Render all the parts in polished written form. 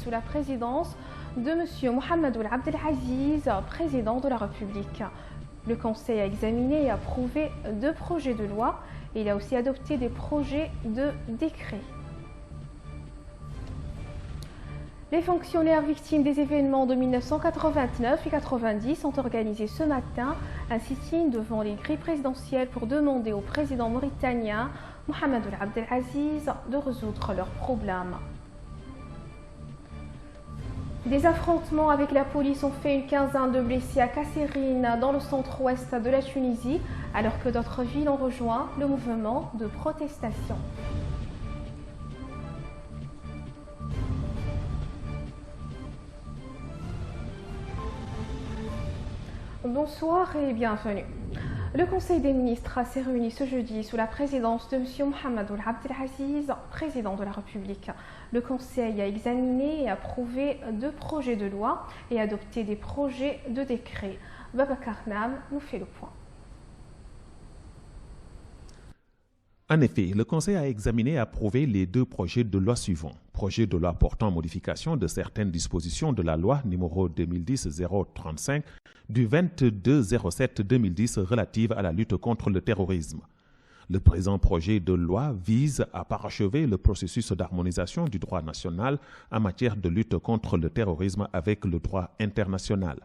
sous la présidence de M. Mohamed Ould Abdelaziz, président de la République. Le Conseil a examiné et approuvé 2 projets de loi et il a aussi adopté des projets de décret. Les fonctionnaires victimes des événements de 1989 et 90 ont organisé ce matin un sit-in devant les grilles présidentielles pour demander au président mauritanien Mohamed Ould Abdelaziz de résoudre leurs problèmes. Des affrontements avec la police ont fait une quinzaine de blessés à Kasserine dans le centre-ouest de la Tunisie, alors que d'autres villes ont rejoint le mouvement de protestation. Bonsoir et bienvenue. Le Conseil des ministres s'est réuni ce jeudi sous la présidence de M. Mohamed Ould Abdelaziz, président de la République. Le Conseil a examiné et approuvé 2 projets de loi et adopté des projets de décret. Babacar Nam nous fait le point. En effet, le Conseil a examiné et approuvé les 2 projets de loi suivants. Projet de loi portant modification de certaines dispositions de la loi numéro 2010-035 du 22-07-2010 relative à la lutte contre le terrorisme. Le présent projet de loi vise à parachever le processus d'harmonisation du droit national en matière de lutte contre le terrorisme avec le droit international.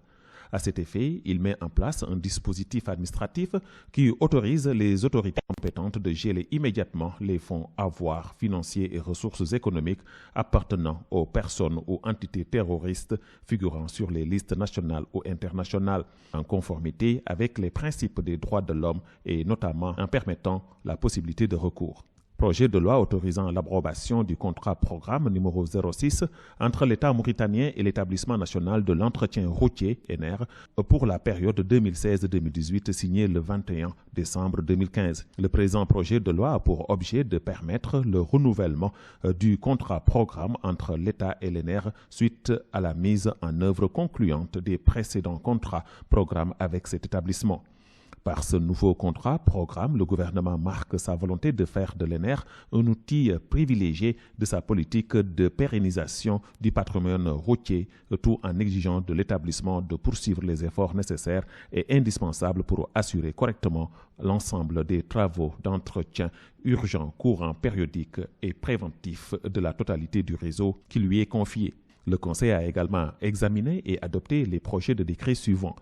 À cet effet, il met en place un dispositif administratif qui autorise les autorités compétentes de geler immédiatement les fonds avoirs financiers et ressources économiques appartenant aux personnes ou entités terroristes figurant sur les listes nationales ou internationales, en conformité avec les principes des droits de l'homme et notamment en permettant la possibilité de recours. Projet de loi autorisant l'abrogation du contrat programme numéro 06 entre l'État mauritanien et l'Établissement national de l'entretien routier (ENER) pour la période 2016-2018 signé le 21 décembre 2015. Le présent projet de loi a pour objet de permettre le renouvellement du contrat programme entre l'État et l'ENER suite à la mise en œuvre concluante des précédents contrats programme avec cet établissement. Par ce nouveau contrat programme, le gouvernement marque sa volonté de faire de l'ENER un outil privilégié de sa politique de pérennisation du patrimoine routier, tout en exigeant de l'établissement de poursuivre les efforts nécessaires et indispensables pour assurer correctement l'ensemble des travaux d'entretien urgents, courants, périodiques et préventifs de la totalité du réseau qui lui est confié. Le Conseil a également examiné et adopté les projets de décret suivants.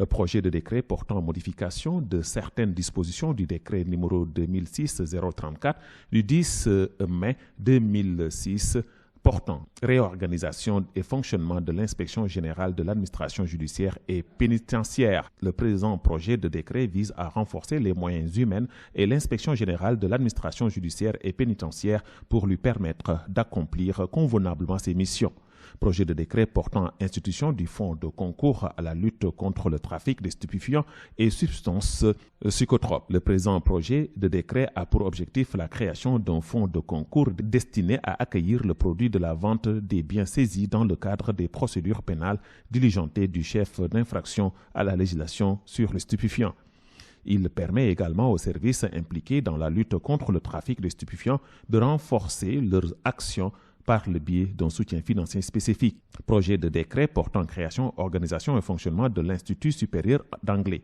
Projet de décret portant modification de certaines dispositions du décret numéro 2006-034 du 10 mai 2006 portant réorganisation et fonctionnement de l'inspection générale de l'administration judiciaire et pénitentiaire. Le présent projet de décret vise à renforcer les moyens humains et l'inspection générale de l'administration judiciaire et pénitentiaire pour lui permettre d'accomplir convenablement ses missions. Projet de décret portant institution du fonds de concours à la lutte contre le trafic des stupéfiants et substances psychotropes. Le présent projet de décret a pour objectif la création d'un fonds de concours destiné à accueillir le produit de la vente des biens saisis dans le cadre des procédures pénales diligentées du chef d'infraction à la législation sur les stupéfiants. Il permet également aux services impliqués dans la lutte contre le trafic des stupéfiants de renforcer leurs actions par le biais d'un soutien financier spécifique. Projet de décret portant création, organisation et fonctionnement de l'Institut supérieur d'anglais.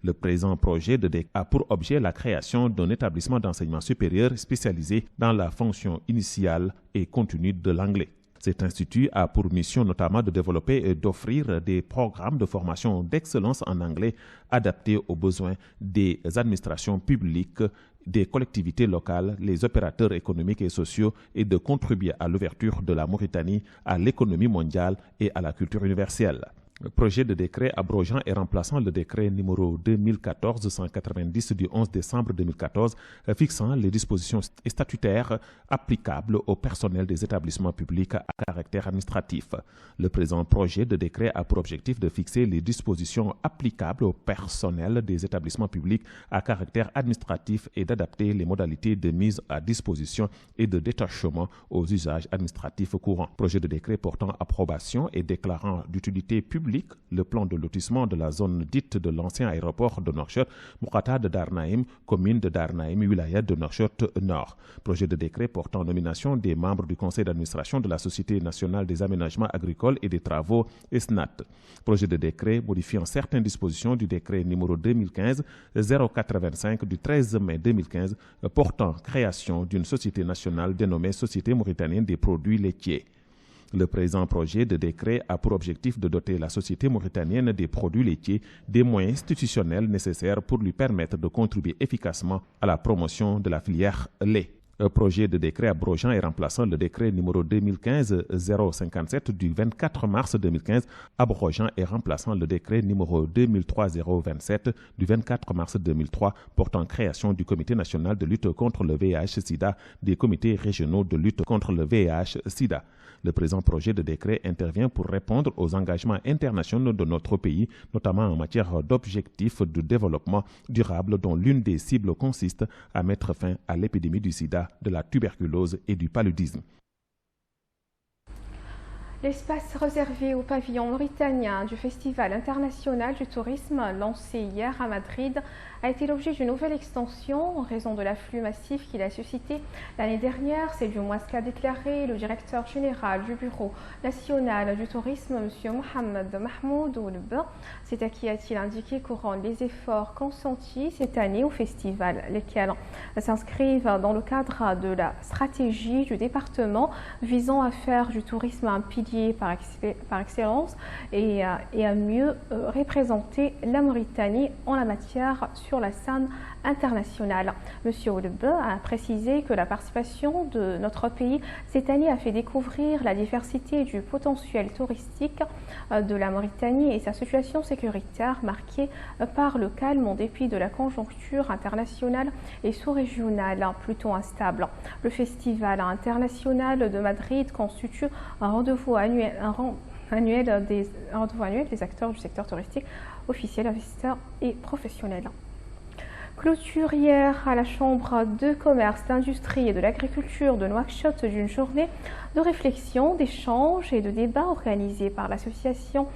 Le présent projet de décret a pour objet la création d'un établissement d'enseignement supérieur spécialisé dans la fonction initiale et continue de l'anglais. Cet institut a pour mission notamment de développer et d'offrir des programmes de formation d'excellence en anglais adaptés aux besoins des administrations publiques, des collectivités locales, les opérateurs économiques et sociaux et de contribuer à l'ouverture de la Mauritanie à l'économie mondiale et à la culture universelle. Projet de décret abrogeant et remplaçant le décret numéro 2014-190 du 11 décembre 2014 fixant les dispositions statutaires applicables au personnel des établissements publics à caractère administratif. Le présent projet de décret a pour objectif de fixer les dispositions applicables au personnel des établissements publics à caractère administratif et d'adapter les modalités de mise à disposition et de détachement aux usages administratifs courants. Projet de décret portant approbation et déclarant d'utilité publique public, le plan de lotissement de la zone dite de l'ancien aéroport de Nouakchott, Moukata de Darnaïm, commune de Darnaïm, wilaya de Nouakchott Nord. Projet de décret portant nomination des membres du conseil d'administration de la Société nationale des aménagements agricoles et des travaux SNAT. Projet de décret modifiant certaines dispositions du décret numéro 2015-0425 du 13 mai 2015 portant création d'une société nationale dénommée Société mauritanienne des produits laitiers. Le présent projet de décret a pour objectif de doter la Société mauritanienne des produits laitiers des moyens institutionnels nécessaires pour lui permettre de contribuer efficacement à la promotion de la filière lait. Un projet de décret abrogeant et remplaçant le décret numéro 2015-057 du 24 mars 2015, abrogeant et remplaçant le décret numéro 2003-027 du 24 mars 2003 portant création du Comité national de lutte contre le VIH-Sida, des comités régionaux de lutte contre le VIH-Sida. Le présent projet de décret intervient pour répondre aux engagements internationaux de notre pays, notamment en matière d'objectifs de développement durable dont l'une des cibles consiste à mettre fin à l'épidémie du sida, de la tuberculose et du paludisme. L'espace réservé au pavillon mauritanien du Festival international du tourisme lancé hier à Madrid a été l'objet d'une nouvelle extension en raison de l'afflux massif qu'il a suscité l'année dernière. C'est du moins ce qu'a déclaré le directeur général du Bureau national du tourisme, M. Mohamed Mahmoud Oulb. C'est à qui a-t-il indiqué couronne les efforts consentis cette année au festival, lesquels s'inscrivent dans le cadre de la stratégie du département visant à faire du tourisme un pilier par excellence et à mieux représenter la Mauritanie en la matière sur la scène internationale. Monsieur Oulb a précisé que la participation de notre pays cette année a fait découvrir la diversité du potentiel touristique de la Mauritanie et sa situation sécuritaire marquée par le calme en dépit de la conjoncture internationale et sous-régionale plutôt instable. Le Festival international de Madrid constitue un rendez-vous annuel des acteurs du secteur touristique, officiels, investisseurs et professionnels. Clôture hier à la Chambre de commerce, d'industrie et de l'agriculture de Nouakchott d'une journée de réflexion, d'échange et de débat organisée par l'Association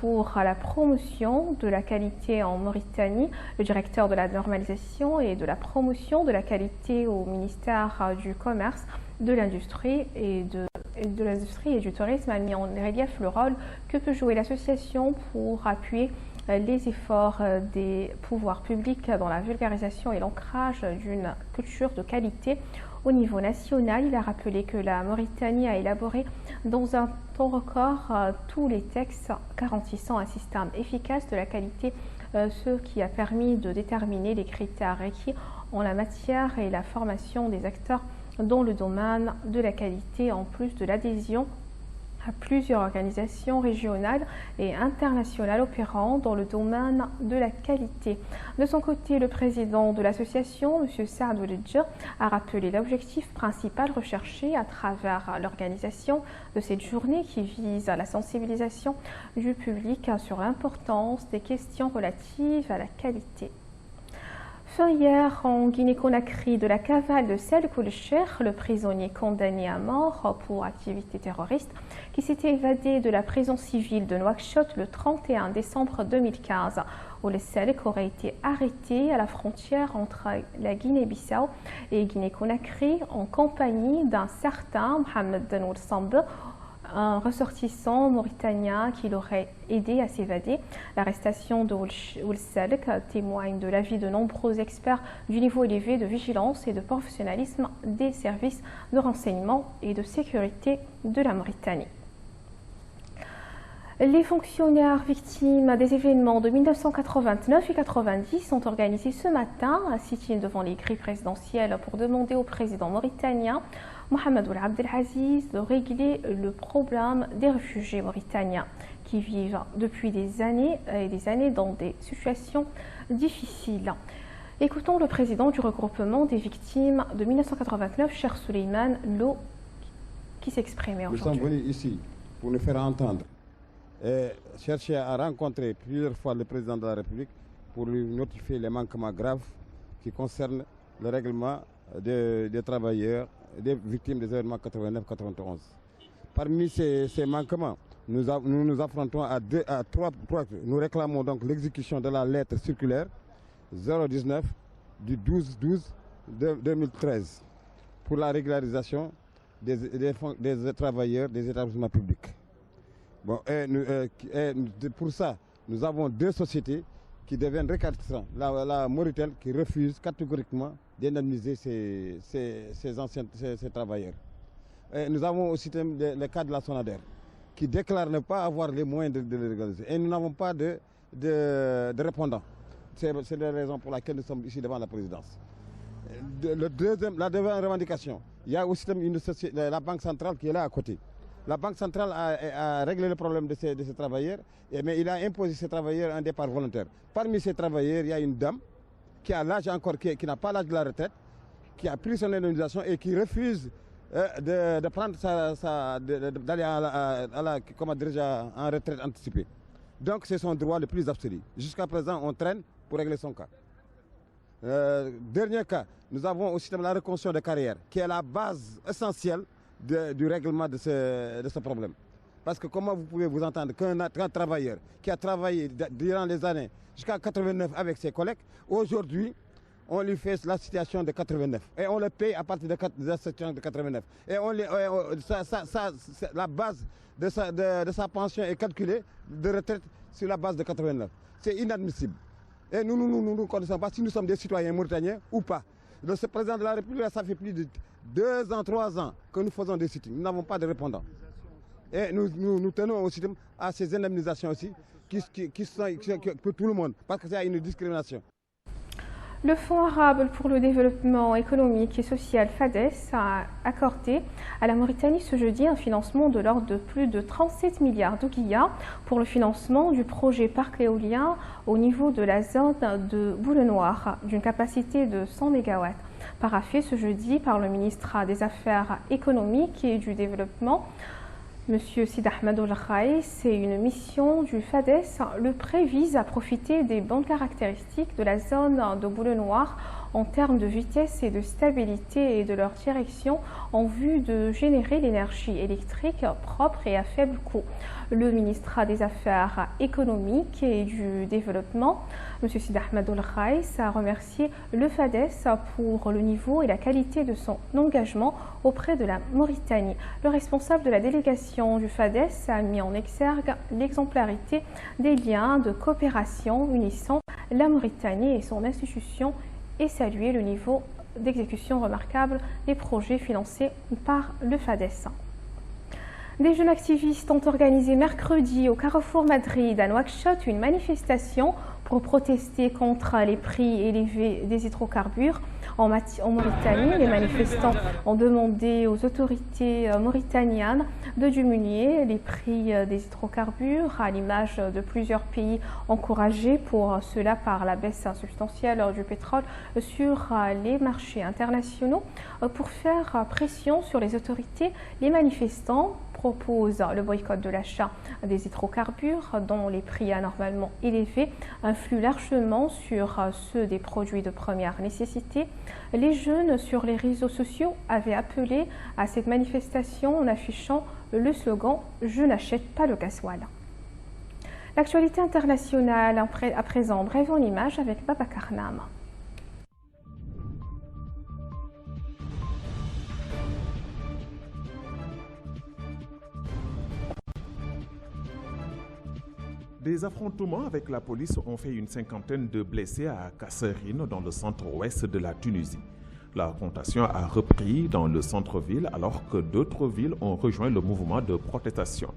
pour la promotion de la qualité en Mauritanie, le directeur de la normalisation et de la promotion de la qualité au ministère du Commerce, de l'Industrie et du Tourisme a mis en relief le rôle que peut jouer l'association pour appuyer les efforts des pouvoirs publics dans la vulgarisation et l'ancrage d'une culture de qualité au niveau national. Il a rappelé que la Mauritanie a élaboré dans un temps record tous les textes garantissant un système efficace de la qualité, ce qui a permis de déterminer les critères requis en la matière et la formation des acteurs dans le domaine de la qualité, en plus de l'adhésion à plusieurs organisations régionales et internationales opérant dans le domaine de la qualité. De son côté, le président de l'association, M. Saad Ouledj, a rappelé l'objectif principal recherché à travers l'organisation de cette journée qui vise à la sensibilisation du public sur l'importance des questions relatives à la qualité. Fin hier en Guinée-Conakry de la cavale de Salek Ould-Cheikh, le prisonnier condamné à mort pour activité terroriste qui s'était évadé de la prison civile de Nouakchott le 31 décembre 2015. Ould-Cheikh aurait été arrêté à la frontière entre la Guinée-Bissau et Guinée-Conakry en compagnie d'un certain Mohamed Danoul Sambe, un ressortissant mauritanien qui l'aurait aidé à s'évader. L'arrestation de Ould-Cheikh témoigne de l'avis de nombreux experts du niveau élevé de vigilance et de professionnalisme des services de renseignement et de sécurité de la Mauritanie. Les fonctionnaires victimes des événements de 1989 et 90 ont organisé ce matin un sit-in devant les grilles présidentielles pour demander au président mauritanien Mohamed Ould Abdelaziz de régler le problème des réfugiés mauritaniens qui vivent depuis des années et des années dans des situations difficiles. Écoutons le président du regroupement des victimes de 1989, Cher Souleymane Lo, qui s'exprimait aujourd'hui. Nous sommes venus ici pour nous faire entendre et chercher à rencontrer plusieurs fois le président de la République pour lui notifier les manquements graves qui concernent le règlement des travailleurs, des victimes des événements 89-91. Parmi ces manquements, nous nous affrontons à trois. Nous réclamons donc l'exécution de la lettre circulaire 019 du 12/12/2013 pour la régularisation des travailleurs des établissements publics. Bon, pour ça, nous avons deux sociétés qui deviennent récalcitrantes. La Mauritanie qui refuse catégoriquement d'indemniser ces travailleurs. Et nous avons aussi le cas de la Sonader qui déclare ne pas avoir les moyens de le régulariser. Et nous n'avons pas de répondants. C'est la raison pour laquelle nous sommes ici devant la présidence. La deuxième revendication, il y a aussi la Banque centrale qui est là à côté. La Banque centrale a réglé le problème de ces travailleurs, mais il a imposé ces travailleurs un départ volontaire. Parmi ces travailleurs, il y a une dame qui a l'âge encore, qui n'a pas l'âge de la retraite, qui a pris son indemnisation et qui refuse de prendre d'aller en retraite anticipée. Donc c'est son droit le plus absolu. Jusqu'à présent, on traîne pour régler son cas. Dernier cas, nous avons aussi la reconstruction de carrière, qui est la base essentielle du règlement de ce problème. Parce que comment vous pouvez vous entendre qu'un travailleur qui a travaillé durant les années jusqu'à 89 avec ses collègues, aujourd'hui, on lui fait la situation de 89 et on le paye à partir de la situation de 89. Et la base de sa pension est calculée de retraite sur la base de 89. C'est inadmissible. Et nous ne connaissons pas si nous sommes des citoyens mauritaniens ou pas. Le président de la République, ça fait plus de 2 ans, 3 ans que nous faisons des sittings. Nous n'avons pas de répondants. Et nous tenons aussi à ces indemnisations aussi qui sont pour tout le monde, parce qu'il y a une discrimination. Le Fonds arabe pour le développement économique et social FADES a accordé à la Mauritanie ce jeudi un financement de l'ordre de plus de 37 milliards d'ouguiyas pour le financement du projet parc éolien au niveau de la zone de Boule-Noire d'une capacité de 100 MW. Paraphé ce jeudi par le ministre des Affaires économiques et du Développement, M. Sid Ahmed Ould Khaïs, et une mission du FADES. Le prêt vise à profiter des bonnes caractéristiques de la zone de Boule-Noire en termes de vitesse et de stabilité et de leur direction en vue de générer l'énergie électrique propre et à faible coût. Le ministre des Affaires économiques et du Développement, M. Sid Ahmed Ould Khaïs, a remercié le FADES pour le niveau et la qualité de son engagement auprès de la Mauritanie. Le responsable de la délégation du FADES a mis en exergue l'exemplarité des liens de coopération unissant la Mauritanie et son institution et salué le niveau d'exécution remarquable des projets financés par le FADES. Des jeunes activistes ont organisé mercredi au Carrefour Madrid à Nouakchott une manifestation pour protester contre les prix élevés des hydrocarbures en Mauritanie. Les manifestants ont demandé aux autorités mauritaniennes de diminuer les prix des hydrocarbures, à l'image de plusieurs pays encouragés pour cela par la baisse substantielle du pétrole sur les marchés internationaux. Pour faire pression sur les autorités, les manifestants proposent le boycott de l'achat des hydrocarbures dont les prix anormalement élevés influent largement sur ceux des produits de première nécessité. Les jeunes sur les réseaux sociaux avaient appelé à cette manifestation en affichant le slogan « Je n'achète pas le gasoil ». L'actualité internationale à présent, brève en images avec Babacar Nam. Des affrontements avec la police ont fait une cinquantaine de blessés à Kasserine, dans le centre-ouest de la Tunisie. La confrontation a repris dans le centre-ville alors que d'autres villes ont rejoint le mouvement de protestation.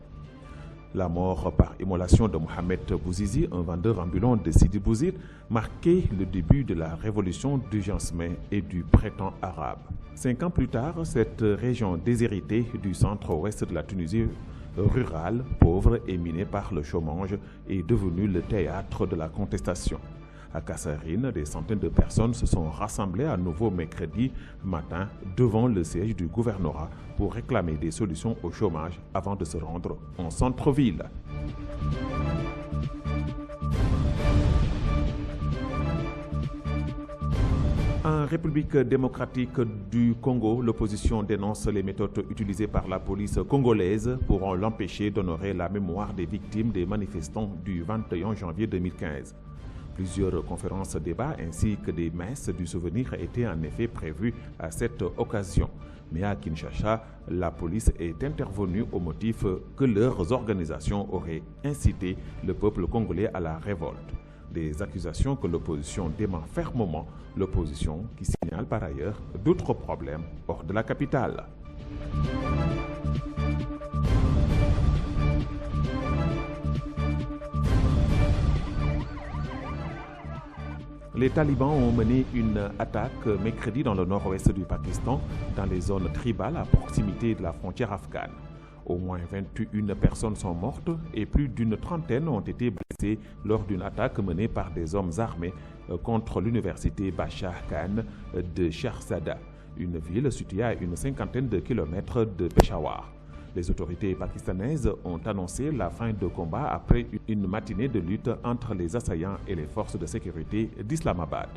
La mort par immolation de Mohamed Bouzizi, un vendeur ambulant de Sidi Bouzid, marquait le début de la révolution du Jansmeh et du printemps arabe. 5 ans plus tard, cette région déshéritée du centre-ouest de la Tunisie rurale, pauvre et minée par le chômage, est devenue le théâtre de la contestation. À Kasserine, des centaines de personnes se sont rassemblées à nouveau mercredi matin devant le siège du gouvernorat pour réclamer des solutions au chômage avant de se rendre en centre-ville. Un République démocratique du Congo, l'opposition dénonce les méthodes utilisées par la police congolaise pour l'empêcher d'honorer la mémoire des victimes des manifestants du 21 janvier 2015. Plusieurs conférences débats ainsi que des messes du souvenir étaient en effet prévues à cette occasion. Mais à Kinshasa, la police est intervenue au motif que leurs organisations auraient incité le peuple congolais à la révolte. Des accusations que l'opposition dément fermement, l'opposition qui signale par ailleurs d'autres problèmes hors de la capitale. Les talibans ont mené une attaque mercredi dans le nord-ouest du Pakistan, dans les zones tribales à proximité de la frontière afghane. Au moins 21 personnes sont mortes et plus d'une trentaine ont été blessées lors d'une attaque menée par des hommes armés contre l'université Bashar Khan de Shahzada, une ville située à une cinquantaine de kilomètres de Peshawar. Les autorités pakistanaises ont annoncé la fin de combat après une matinée de lutte entre les assaillants et les forces de sécurité d'Islamabad.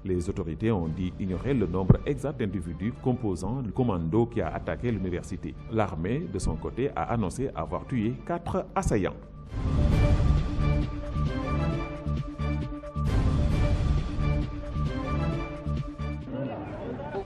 Les autorités ont dit ignorer le nombre exact d'individus composant le commando qui a attaqué l'université. L'armée, de son côté, a annoncé avoir tué 4 assaillants.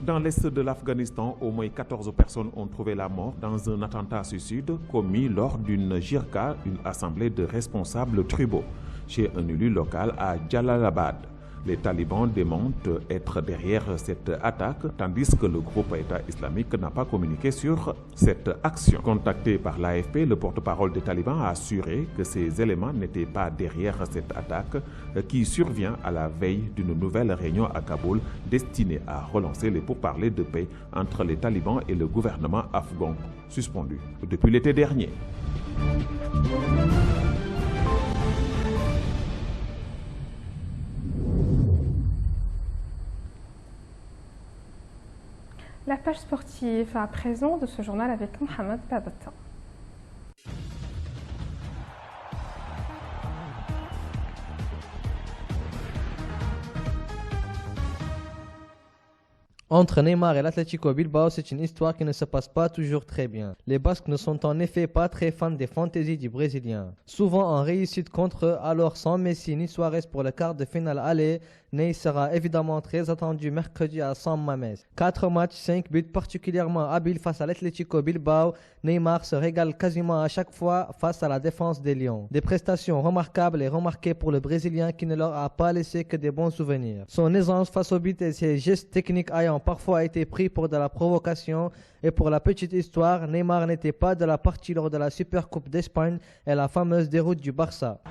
Dans l'est de l'Afghanistan, au moins 14 personnes ont trouvé la mort dans un attentat suicide commis lors d'une jirga, une assemblée de responsables tribaux, chez un élu local à Jalalabad. Les talibans démentent être derrière cette attaque, tandis que le groupe État islamique n'a pas communiqué sur cette action. Contacté par l'AFP, le porte-parole des talibans a assuré que ces éléments n'étaient pas derrière cette attaque qui survient à la veille d'une nouvelle réunion à Kaboul destinée à relancer les pourparlers de paix entre les talibans et le gouvernement afghan, suspendu depuis l'été dernier. La page sportive à présent de ce journal avec Mohamed Babata. Entre Neymar et l'Atlético Bilbao, c'est une histoire qui ne se passe pas toujours très bien. Les Basques ne sont en effet pas très fans des fantaisies du Brésilien. Souvent en réussite contre eux, alors sans Messi ni Suarez pour le quart de finale aller, Ney sera évidemment très attendu mercredi à San Mamés. 4 matchs, 5 buts particulièrement habiles face à l'Atlético Bilbao, Neymar se régale quasiment à chaque fois face à la défense des Lions. Des prestations remarquables et remarquées pour le Brésilien qui ne leur a pas laissé que des bons souvenirs. Son aisance face au but et ses gestes techniques ayant parfois été pris pour de la provocation. Et pour la petite histoire, Neymar n'était pas de la partie lors de la Supercoupe d'Espagne et la fameuse déroute du Barça.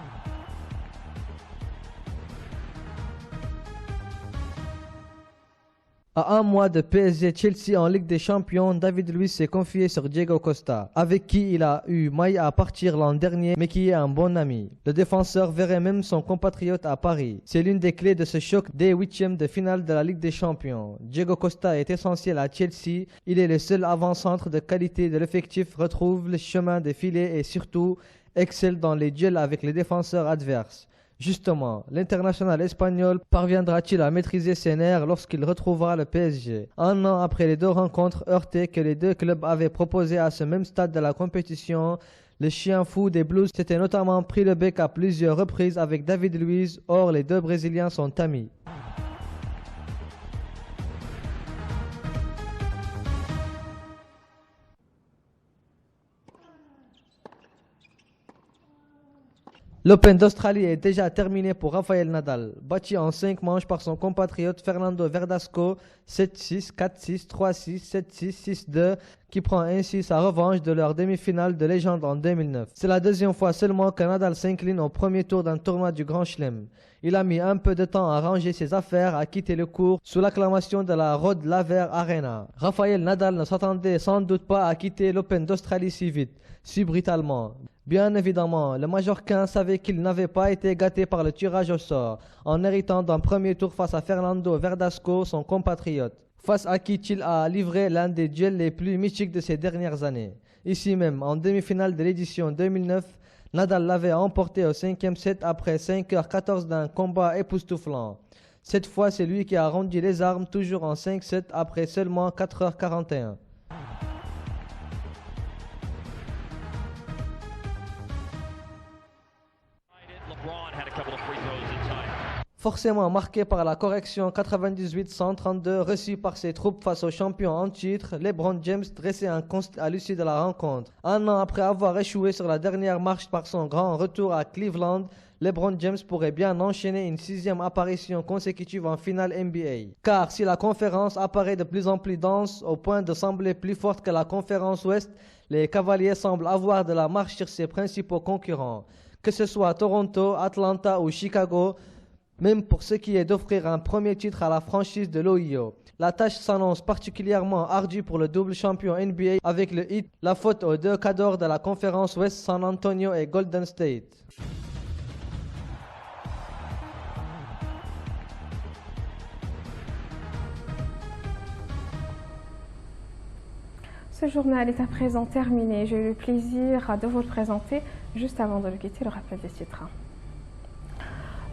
À un mois de PSG-Chelsea en Ligue des Champions, David Luiz s'est confié sur Diego Costa, avec qui il a eu maille à partir l'an dernier, mais qui est un bon ami. Le défenseur verrait même son compatriote à Paris. C'est l'une des clés de ce choc des huitièmes de finale de la Ligue des Champions. Diego Costa est essentiel à Chelsea. Il est le seul avant-centre de qualité de l'effectif, retrouve le chemin des filets et surtout excelle dans les duels avec les défenseurs adverses. Justement, l'international espagnol parviendra-t-il à maîtriser ses nerfs lorsqu'il retrouvera le PSG? Un an après les deux rencontres heurtées que les deux clubs avaient proposées à ce même stade de la compétition, le chien fou des Blues s'était notamment pris le bec à plusieurs reprises avec David Luiz. Or, les deux Brésiliens sont amis. L'Open d'Australie est déjà terminé pour Rafael Nadal, battu en 5 manches par son compatriote Fernando Verdasco, 7-6, 4-6, 3-6, 7-6, 6-2, qui prend ainsi sa revanche de leur demi-finale de légende en 2009. C'est la deuxième fois seulement que Nadal s'incline au premier tour d'un tournoi du Grand Chelem. Il a mis un peu de temps à ranger ses affaires, à quitter le court sous l'acclamation de la Rod Laver Arena. Rafael Nadal ne s'attendait sans doute pas à quitter l'Open d'Australie si vite, si brutalement. Bien évidemment, le Majorquin savait qu'il n'avait pas été gâté par le tirage au sort, en héritant d'un premier tour face à Fernando Verdasco, son compatriote, face à qui il a livré l'un des duels les plus mythiques de ces dernières années. Ici même, en demi-finale de l'édition 2009, Nadal l'avait emporté au 5e set après 5h14 d'un combat époustouflant. Cette fois, c'est lui qui a rendu les armes, toujours en 5-7 après seulement 4h41. Forcément marqué par la correction 98-132 reçue par ses troupes face aux champions en titre, LeBron James dressait un constat à l'issue de la rencontre. Un an après avoir échoué sur la dernière marche par son grand retour à Cleveland, LeBron James pourrait bien enchaîner une 6e apparition consécutive en finale NBA. Car si la conférence apparaît de plus en plus dense au point de sembler plus forte que la conférence Ouest, les Cavaliers semblent avoir de la marche sur ses principaux concurrents. Que ce soit Toronto, Atlanta ou Chicago, même pour ce qui est d'offrir un premier titre à la franchise de l'Ohio. La tâche s'annonce particulièrement ardue pour le double champion NBA avec le Heat, la faute aux 2 cadors de la conférence Ouest, San Antonio et Golden State. Ce journal est à présent terminé. J'ai eu le plaisir de vous le présenter juste avant de le quitter, le rappel des titres.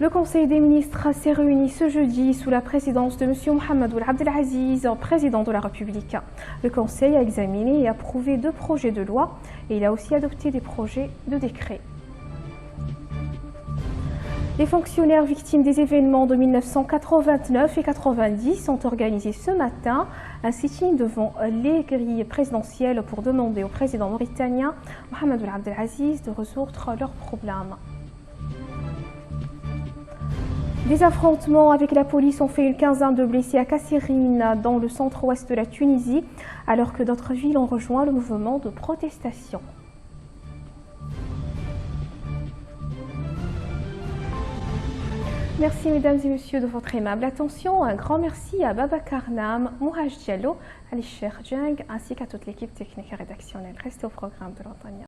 Le Conseil des ministres s'est réuni ce jeudi sous la présidence de M. Mohamed Ould Abdelaziz, président de la République. Le Conseil a examiné et approuvé 2 projets de loi et il a aussi adopté des projets de décret. Les fonctionnaires victimes des événements de 1989 et 90 ont organisé ce matin un sit-in devant les grilles présidentielles pour demander au président mauritanien Mohamed Ould Abdelaziz de résoudre leurs problèmes. Des affrontements avec la police ont fait une quinzaine de blessés à Kassirine, dans le centre-ouest de la Tunisie, alors que d'autres villes ont rejoint le mouvement de protestation. Merci mesdames et messieurs de votre aimable attention. Un grand merci à Baba Karnam, Mouraj Diallo, Ali Cher Djeng, ainsi qu'à toute l'équipe technique et rédactionnelle. Restez au programme de l'Antenne.